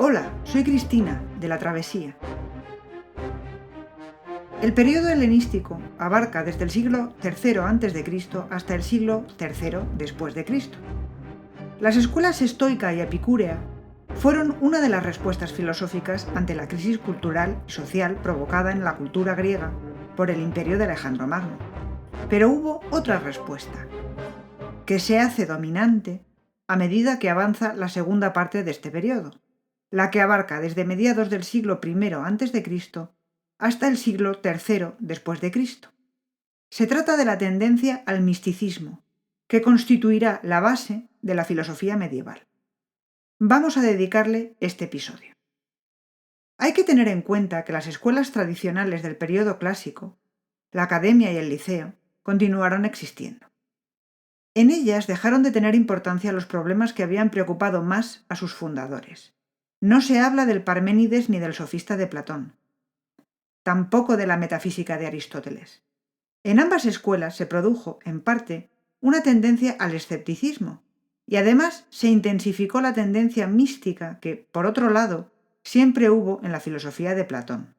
Hola, soy Cristina, de La Travesía. El período helenístico abarca desde el siglo III a.C. hasta el siglo III después de Cristo. Las escuelas estoica y epicúrea fueron una de las respuestas filosóficas ante la crisis cultural y social provocada en la cultura griega por el imperio de Alejandro Magno. Pero hubo otra respuesta, que se hace dominante a medida que avanza la segunda parte de este periodo, la que abarca desde mediados del siglo I a.C. hasta el siglo III después de Cristo. Se trata de la tendencia al misticismo, que constituirá la base de la filosofía medieval. Vamos a dedicarle este episodio. Hay que tener en cuenta que las escuelas tradicionales del periodo clásico, la academia y el liceo, continuaron existiendo. En ellas dejaron de tener importancia los problemas que habían preocupado más a sus fundadores. No se habla del Parménides ni del sofista de Platón, tampoco de la metafísica de Aristóteles. En ambas escuelas se produjo, en parte, una tendencia al escepticismo, y además se intensificó la tendencia mística que, por otro lado, siempre hubo en la filosofía de Platón,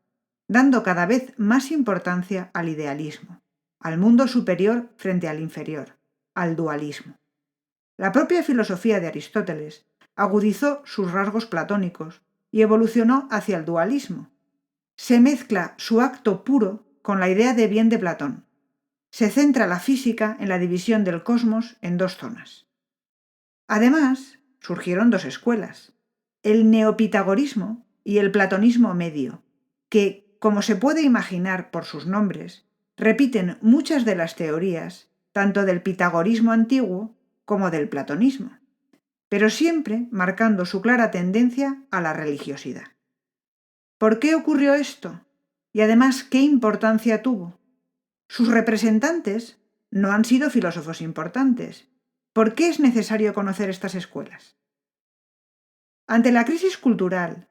dando cada vez más importancia al idealismo, al mundo superior frente al inferior, al dualismo. La propia filosofía de Aristóteles agudizó sus rasgos platónicos y evolucionó hacia el dualismo. Se mezcla su acto puro con la idea de bien de Platón. Se centra la física en la división del cosmos en dos zonas. Además, surgieron dos escuelas, el neopitagorismo y el platonismo medio, que, como se puede imaginar por sus nombres, repiten muchas de las teorías, tanto del pitagorismo antiguo como del platonismo, pero siempre marcando su clara tendencia a la religiosidad. ¿Por qué ocurrió esto? Y además, ¿qué importancia tuvo? Sus representantes no han sido filósofos importantes. ¿Por qué es necesario conocer estas escuelas? Ante la crisis cultural,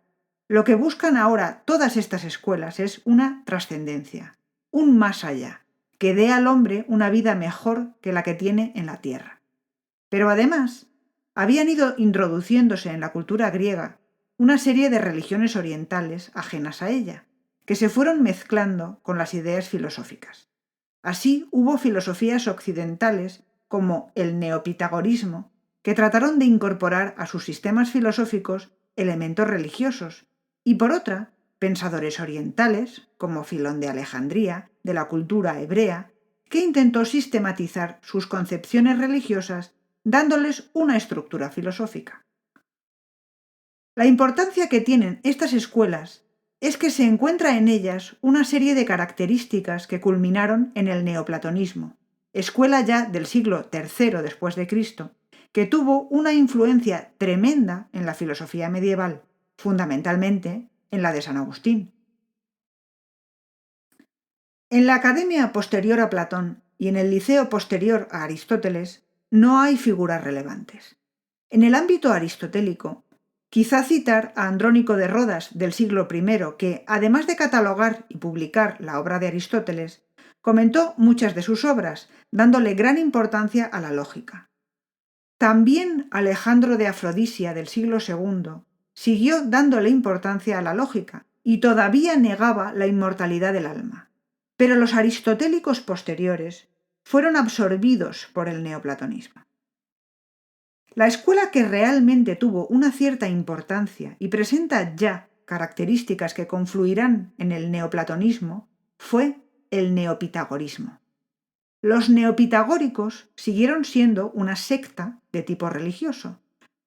lo que buscan ahora todas estas escuelas es una trascendencia, un más allá, que dé al hombre una vida mejor que la que tiene en la tierra. Pero además, habían ido introduciéndose en la cultura griega una serie de religiones orientales ajenas a ella, que se fueron mezclando con las ideas filosóficas. Así hubo filosofías occidentales, como el neopitagorismo, que trataron de incorporar a sus sistemas filosóficos elementos religiosos, y por otra, pensadores orientales, como Filón de Alejandría, de la cultura hebrea, que intentó sistematizar sus concepciones religiosas dándoles una estructura filosófica. La importancia que tienen estas escuelas es que se encuentra en ellas una serie de características que culminaron en el neoplatonismo, escuela ya del siglo III después de Cristo, que tuvo una influencia tremenda en la filosofía medieval, fundamentalmente en la de San Agustín. En la academia posterior a Platón y en el liceo posterior a Aristóteles no hay figuras relevantes. En el ámbito aristotélico, quizá citar a Andrónico de Rodas del siglo I, que, además de catalogar y publicar la obra de Aristóteles, comentó muchas de sus obras, dándole gran importancia a la lógica. También Alejandro de Afrodisia del siglo II siguió dándole importancia a la lógica y todavía negaba la inmortalidad del alma. Pero los aristotélicos posteriores fueron absorbidos por el neoplatonismo. La escuela que realmente tuvo una cierta importancia y presenta ya características que confluirán en el neoplatonismo fue el neopitagorismo. Los neopitagóricos siguieron siendo una secta de tipo religioso.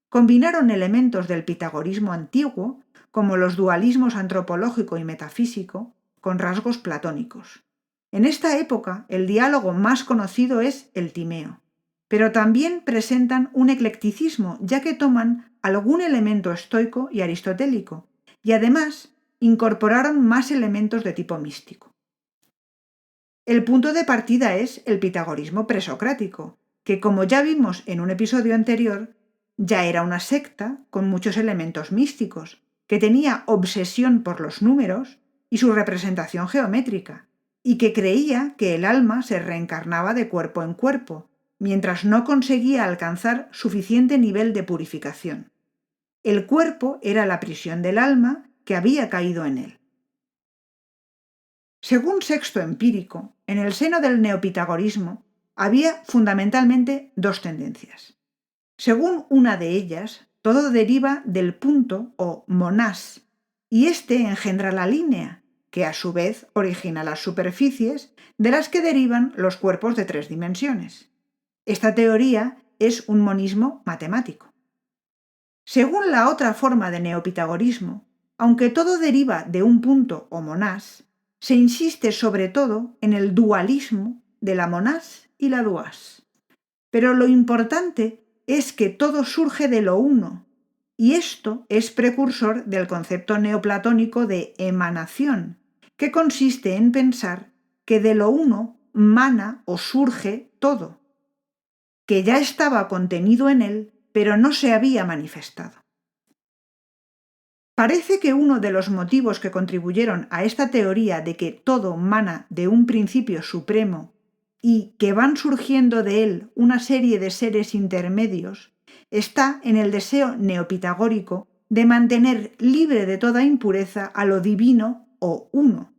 Combinaron elementos del pitagorismo antiguo, como los dualismos antropológico y metafísico, con rasgos platónicos. En esta época, el diálogo más conocido es el Timeo, pero también presentan un eclecticismo, ya que toman algún elemento estoico y aristotélico, y además incorporaron más elementos de tipo místico. El punto de partida es el pitagorismo presocrático, que, como ya vimos en un episodio anterior, ya era una secta con muchos elementos místicos, que tenía obsesión por los números y su representación geométrica, y que creía que el alma se reencarnaba de cuerpo en cuerpo, mientras no conseguía alcanzar suficiente nivel de purificación. El cuerpo era la prisión del alma que había caído en él. Según Sexto Empírico, en el seno del neopitagorismo había fundamentalmente dos tendencias. Según una de ellas, todo deriva del punto o monás, y éste engendra la línea, que a su vez origina las superficies de las que derivan los cuerpos de 3 dimensiones. Esta teoría es un monismo matemático. Según la otra forma de neopitagorismo, aunque todo deriva de un punto o monás, se insiste sobre todo en el dualismo de la monás y la duás. Pero lo importante es que todo surge de lo uno, y esto es precursor del concepto neoplatónico de emanación, que consiste en pensar que de lo uno mana o surge todo, que ya estaba contenido en él, pero no se había manifestado. Parece que uno de los motivos que contribuyeron a esta teoría de que todo mana de un principio supremo y que van surgiendo de él una serie de seres intermedios está en el deseo neopitagórico de mantener libre de toda impureza a lo divino o uno.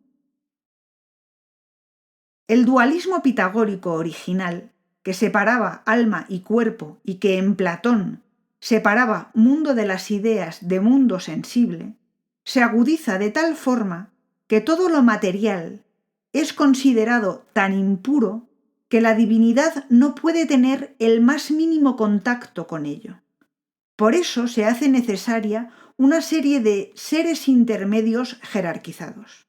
El dualismo pitagórico original, que separaba alma y cuerpo y que en Platón separaba mundo de las ideas de mundo sensible, se agudiza de tal forma que todo lo material es considerado tan impuro que la divinidad no puede tener el más mínimo contacto con ello. Por eso se hace necesaria una serie de seres intermedios jerarquizados.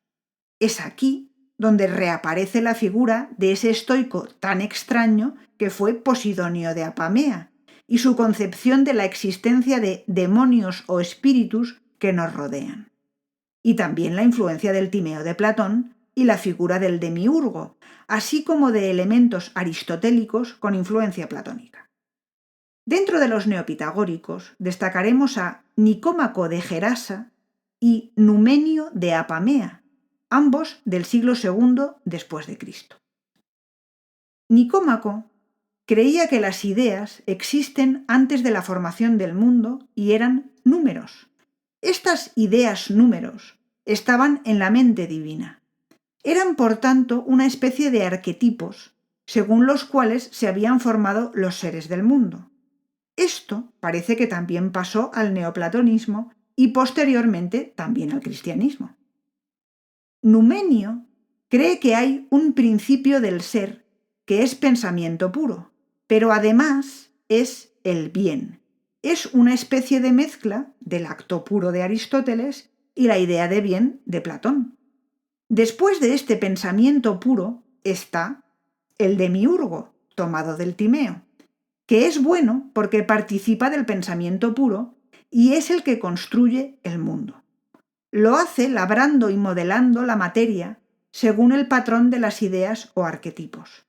Es aquí donde reaparece la figura de ese estoico tan extraño que fue Posidonio de Apamea, y su concepción de la existencia de demonios o espíritus que nos rodean. Y también la influencia del Timeo de Platón y la figura del demiurgo, así como de elementos aristotélicos con influencia platónica. Dentro de los neopitagóricos destacaremos a Nicómaco de Gerasa y Numenio de Apamea, ambos del siglo II después de Cristo. Nicómaco creía que las ideas existen antes de la formación del mundo y eran números. Estas ideas números estaban en la mente divina. Eran, por tanto, una especie de arquetipos, según los cuales se habían formado los seres del mundo. Esto parece que también pasó al neoplatonismo y posteriormente también al cristianismo. Numenio cree que hay un principio del ser que es pensamiento puro, pero además es el bien. Es una especie de mezcla del acto puro de Aristóteles y la idea de bien de Platón. Después de este pensamiento puro está el demiurgo, tomado del Timeo, que es bueno porque participa del pensamiento puro y es el que construye el mundo. Lo hace labrando y modelando la materia según el patrón de las ideas o arquetipos.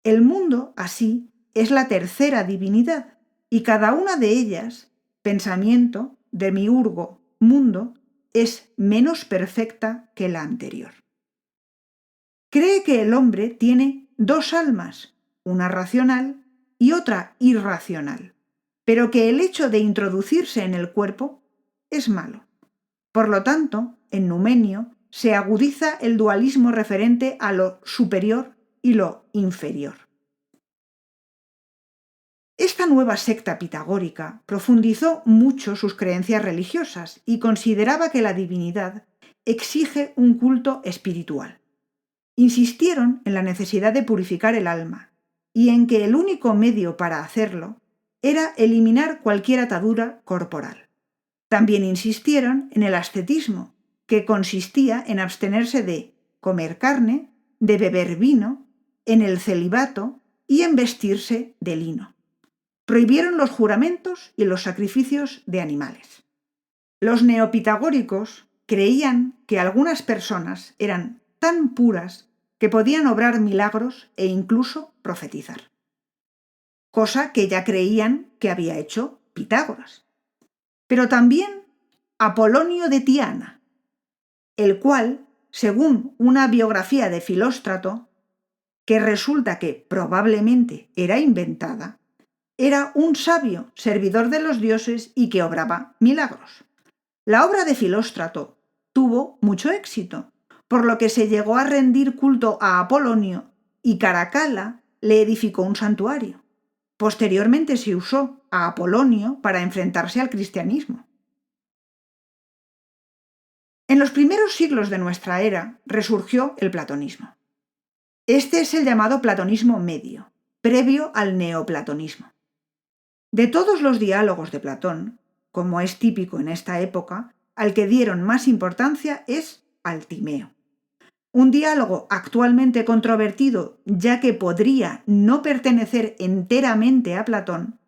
El mundo, así, es la tercera divinidad, y cada una de ellas, pensamiento, demiurgo, mundo, es menos perfecta que la anterior. Cree que el hombre tiene dos almas, una racional y otra irracional, pero que el hecho de introducirse en el cuerpo es malo. Por lo tanto, en Numenio se agudiza el dualismo referente a lo superior y lo inferior. Esta nueva secta pitagórica profundizó mucho sus creencias religiosas y consideraba que la divinidad exige un culto espiritual. Insistieron en la necesidad de purificar el alma y en que el único medio para hacerlo era eliminar cualquier atadura corporal. También insistieron en el ascetismo, que consistía en abstenerse de comer carne, de beber vino, en el celibato y en vestirse de lino. Prohibieron los juramentos y los sacrificios de animales. Los neopitagóricos creían que algunas personas eran tan puras que podían obrar milagros e incluso profetizar, cosa que ya creían que había hecho Pitágoras. Pero también Apolonio de Tiana, el cual, según una biografía de Filóstrato, que resulta que probablemente era inventada, era un sabio, servidor de los dioses y que obraba milagros. La obra de Filóstrato tuvo mucho éxito, por lo que se llegó a rendir culto a Apolonio y Caracalla le edificó un santuario. Posteriormente se usó a Apolonio para enfrentarse al cristianismo. En los primeros siglos de nuestra era resurgió el platonismo. Este es el llamado platonismo medio, previo al neoplatonismo. De todos los diálogos de Platón, como es típico en esta época, al que dieron más importancia es al Timeo. Un diálogo actualmente controvertido, ya que podría no pertenecer enteramente a Platón,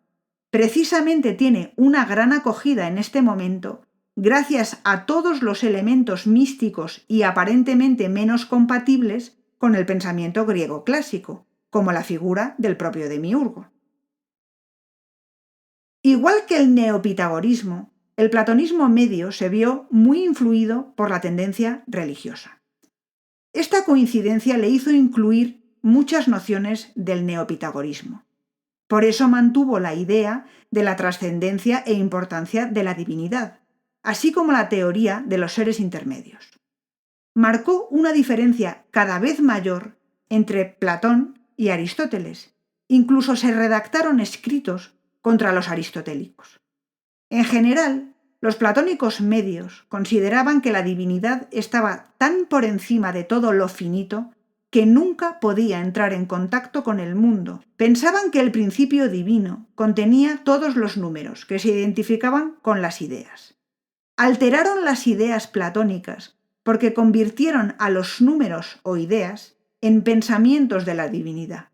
precisamente tiene una gran acogida en este momento gracias a todos los elementos místicos y aparentemente menos compatibles con el pensamiento griego clásico, como la figura del propio Demiurgo. Igual que el neopitagorismo, el platonismo medio se vio muy influido por la tendencia religiosa. Esta coincidencia le hizo incluir muchas nociones del neopitagorismo. Por eso mantuvo la idea de la trascendencia e importancia de la divinidad, así como la teoría de los seres intermedios. Marcó una diferencia cada vez mayor entre Platón y Aristóteles. Incluso se redactaron escritos contra los aristotélicos. En general, los platónicos medios consideraban que la divinidad estaba tan por encima de todo lo finito que nunca podía entrar en contacto con el mundo. Pensaban que el principio divino contenía todos los números que se identificaban con las ideas. Alteraron las ideas platónicas porque convirtieron a los números o ideas en pensamientos de la divinidad.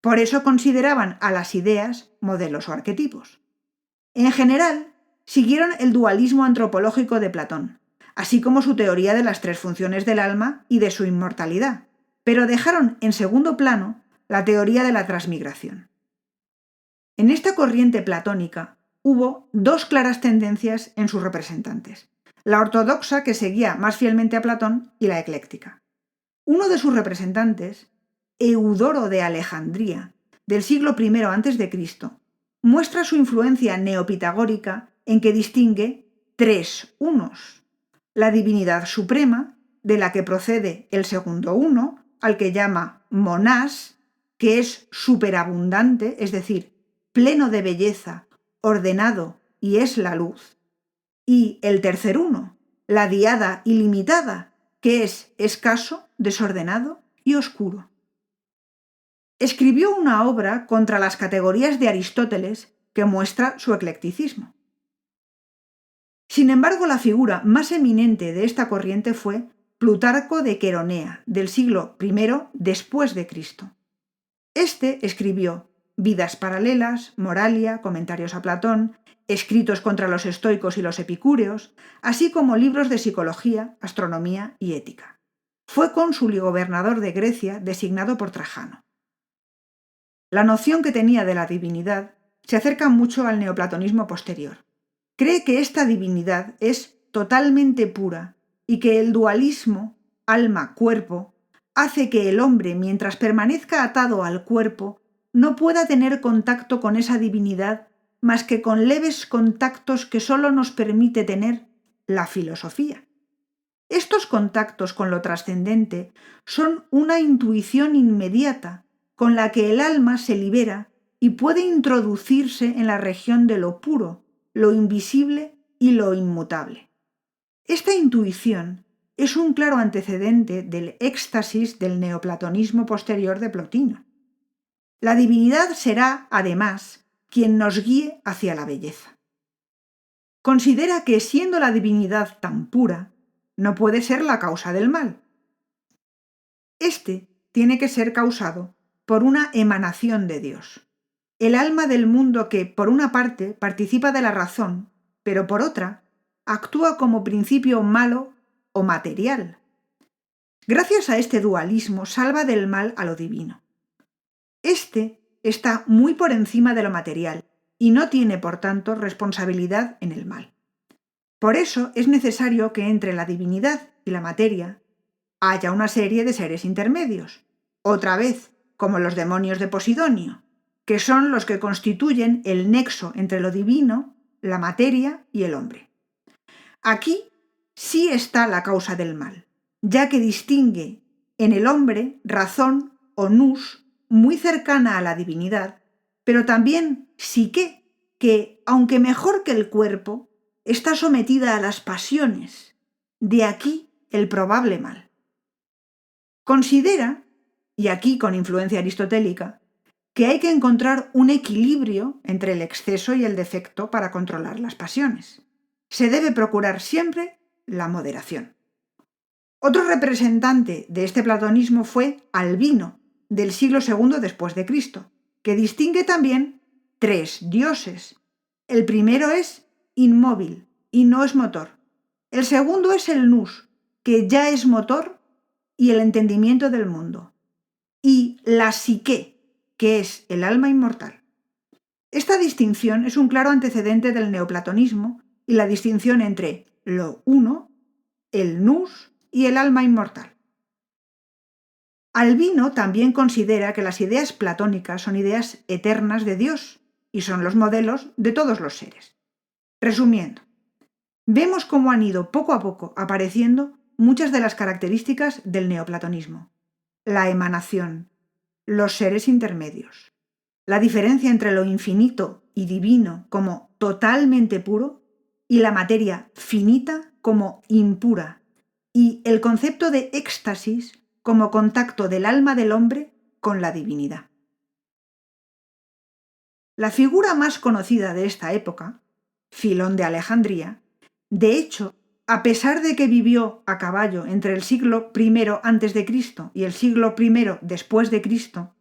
Por eso consideraban a las ideas modelos o arquetipos. En general, siguieron el dualismo antropológico de Platón, así como su teoría de las tres funciones del alma y de su inmortalidad, pero dejaron en segundo plano la teoría de la transmigración. En esta corriente platónica hubo dos claras tendencias en sus representantes, la ortodoxa, que seguía más fielmente a Platón, y la ecléctica. Uno de sus representantes, Eudoro de Alejandría, del siglo I a.C., muestra su influencia neopitagórica en que distingue tres unos: la divinidad suprema, de la que procede el segundo uno, al que llama monás, que es superabundante, es decir, pleno de belleza, ordenado y es la luz, y el tercer uno, la diada ilimitada, que es escaso, desordenado y oscuro. Escribió una obra contra las categorías de Aristóteles que muestra su eclecticismo. Sin embargo, la figura más eminente de esta corriente fue Plutarco de Queronea, del siglo I después de Cristo. Este escribió Vidas paralelas, Moralia, comentarios a Platón, escritos contra los estoicos y los epicúreos, así como libros de psicología, astronomía y ética. Fue cónsul y gobernador de Grecia designado por Trajano. La noción que tenía de la divinidad se acerca mucho al neoplatonismo posterior. Cree que esta divinidad es totalmente pura y que el dualismo alma-cuerpo hace que el hombre, mientras permanezca atado al cuerpo, no pueda tener contacto con esa divinidad más que con leves contactos que solo nos permite tener la filosofía. Estos contactos con lo trascendente son una intuición inmediata con la que el alma se libera y puede introducirse en la región de lo puro, lo invisible y lo inmutable. Esta intuición es un claro antecedente del éxtasis del neoplatonismo posterior de Plotino. La divinidad será, además, quien nos guíe hacia la belleza. Considera que, siendo la divinidad tan pura, no puede ser la causa del mal. Este tiene que ser causado por una emanación de Dios, el alma del mundo que, por una parte, participa de la razón, pero por otra, actúa como principio malo o material. Gracias a este dualismo salva del mal a lo divino. Este está muy por encima de lo material y no tiene, por tanto, responsabilidad en el mal. Por eso es necesario que entre la divinidad y la materia haya una serie de seres intermedios, otra vez, como los demonios de Posidonio, que son los que constituyen el nexo entre lo divino, la materia y el hombre. Aquí sí está la causa del mal, ya que distingue en el hombre razón o nous muy cercana a la divinidad, pero también psique, que, aunque mejor que el cuerpo, está sometida a las pasiones. De aquí el probable mal. Considera, y aquí con influencia aristotélica, que hay que encontrar un equilibrio entre el exceso y el defecto para controlar las pasiones. Se debe procurar siempre la moderación. Otro representante de este platonismo fue Albino, del siglo II después de Cristo, que distingue también tres dioses. El primero es inmóvil y no es motor. El segundo es el nous, que ya es motor y el entendimiento del mundo. Y la psique, que es el alma inmortal. Esta distinción es un claro antecedente del neoplatonismo y la distinción entre lo uno, el nous y el alma inmortal. Albino también considera que las ideas platónicas son ideas eternas de Dios y son los modelos de todos los seres. Resumiendo, vemos cómo han ido poco a poco apareciendo muchas de las características del neoplatonismo. La emanación, los seres intermedios, la diferencia entre lo infinito y divino como totalmente puro y la materia finita como impura, y el concepto de éxtasis como contacto del alma del hombre con la divinidad. La figura más conocida de esta época, Filón de Alejandría, de hecho, a pesar de que vivió a caballo entre el siglo I a.C. y el siglo I después de Cristo,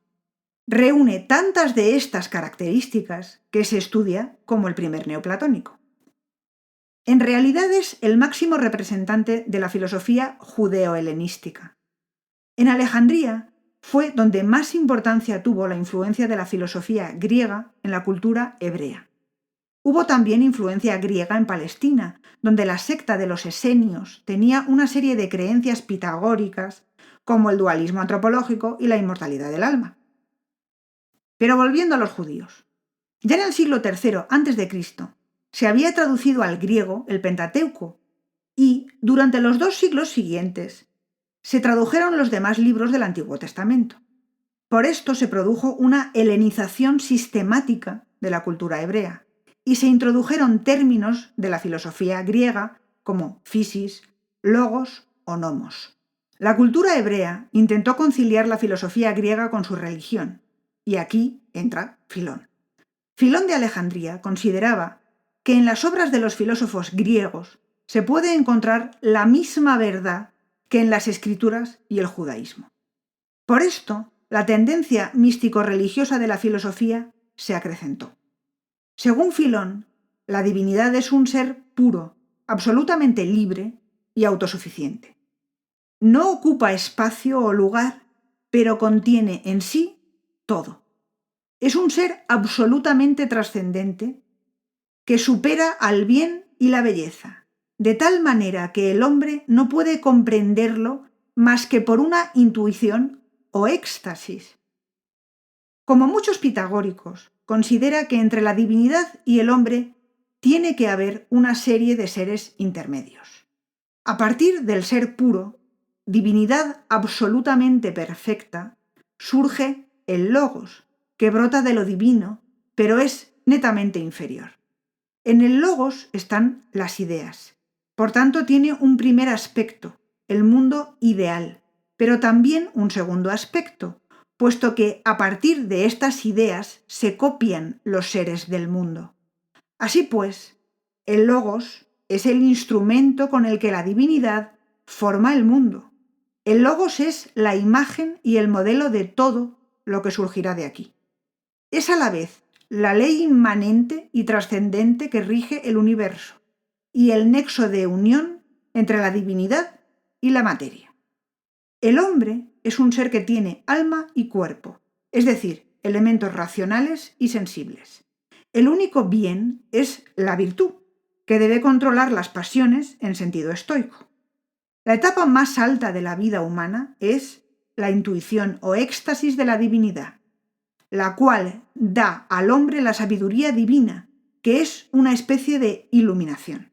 reúne tantas de estas características que se estudia como el primer neoplatónico. En realidad es el máximo representante de la filosofía judeo-helenística. En Alejandría fue donde más importancia tuvo la influencia de la filosofía griega en la cultura hebrea. Hubo también influencia griega en Palestina, donde la secta de los esenios tenía una serie de creencias pitagóricas, como el dualismo antropológico y la inmortalidad del alma. Pero volviendo a los judíos, ya en el siglo III a.C. se había traducido al griego el Pentateuco y, durante los 2 siglos siguientes, se tradujeron los demás libros del Antiguo Testamento. Por esto se produjo una helenización sistemática de la cultura hebrea y se introdujeron términos de la filosofía griega como physis, logos o nomos. La cultura hebrea intentó conciliar la filosofía griega con su religión, y aquí entra Filón. Filón de Alejandría consideraba que en las obras de los filósofos griegos se puede encontrar la misma verdad que en las escrituras y el judaísmo. Por esto, la tendencia místico-religiosa de la filosofía se acrecentó. Según Filón, la divinidad es un ser puro, absolutamente libre y autosuficiente. No ocupa espacio o lugar, pero contiene en sí todo. Es un ser absolutamente trascendente que supera al bien y la belleza, de tal manera que el hombre no puede comprenderlo más que por una intuición o éxtasis. Como muchos pitagóricos, considera que entre la divinidad y el hombre tiene que haber una serie de seres intermedios. A partir del ser puro, divinidad absolutamente perfecta, surge el logos, que brota de lo divino, pero es netamente inferior. En el logos están las ideas. Por tanto, tiene un primer aspecto, el mundo ideal, pero también un segundo aspecto, puesto que a partir de estas ideas se copian los seres del mundo. Así pues, el logos es el instrumento con el que la divinidad forma el mundo. El logos es la imagen y el modelo de todo lo que surgirá de aquí. Es a la vez la ley inmanente y trascendente que rige el universo y el nexo de unión entre la divinidad y la materia. El hombre es un ser que tiene alma y cuerpo, es decir, elementos racionales y sensibles. El único bien es la virtud, que debe controlar las pasiones en sentido estoico. La etapa más alta de la vida humana es la intuición o éxtasis de la divinidad. la cual da al hombre la sabiduría divina, que es una especie de iluminación.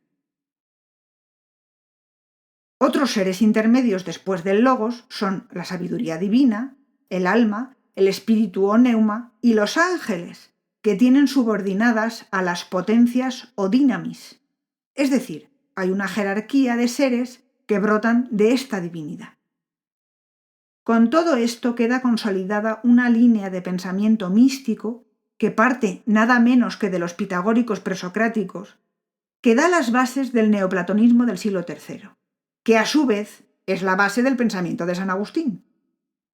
Otros seres intermedios después del Logos son la sabiduría divina, el alma, el espíritu o neuma y los ángeles, que tienen subordinadas a las potencias o dinamis. Es decir, hay una jerarquía de seres que brotan de esta divinidad. Con todo esto queda consolidada una línea de pensamiento místico que parte nada menos que de los pitagóricos presocráticos, que da las bases del neoplatonismo del siglo III, que a su vez es la base del pensamiento de San Agustín.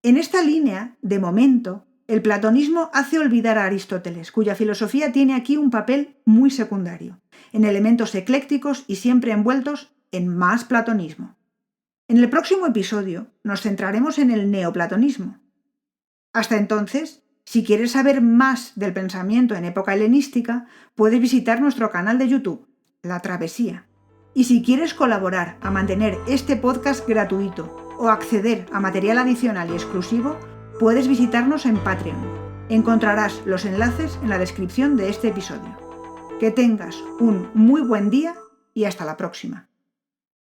En esta línea, de momento, el platonismo hace olvidar a Aristóteles, cuya filosofía tiene aquí un papel muy secundario, en elementos eclécticos y siempre envueltos en más platonismo. En el próximo episodio nos centraremos en el neoplatonismo. Hasta entonces, si quieres saber más del pensamiento en época helenística, puedes visitar nuestro canal de YouTube, La Travesía. Y si quieres colaborar a mantener este podcast gratuito o acceder a material adicional y exclusivo, puedes visitarnos en Patreon. Encontrarás los enlaces en la descripción de este episodio. Que tengas un muy buen día y hasta la próxima.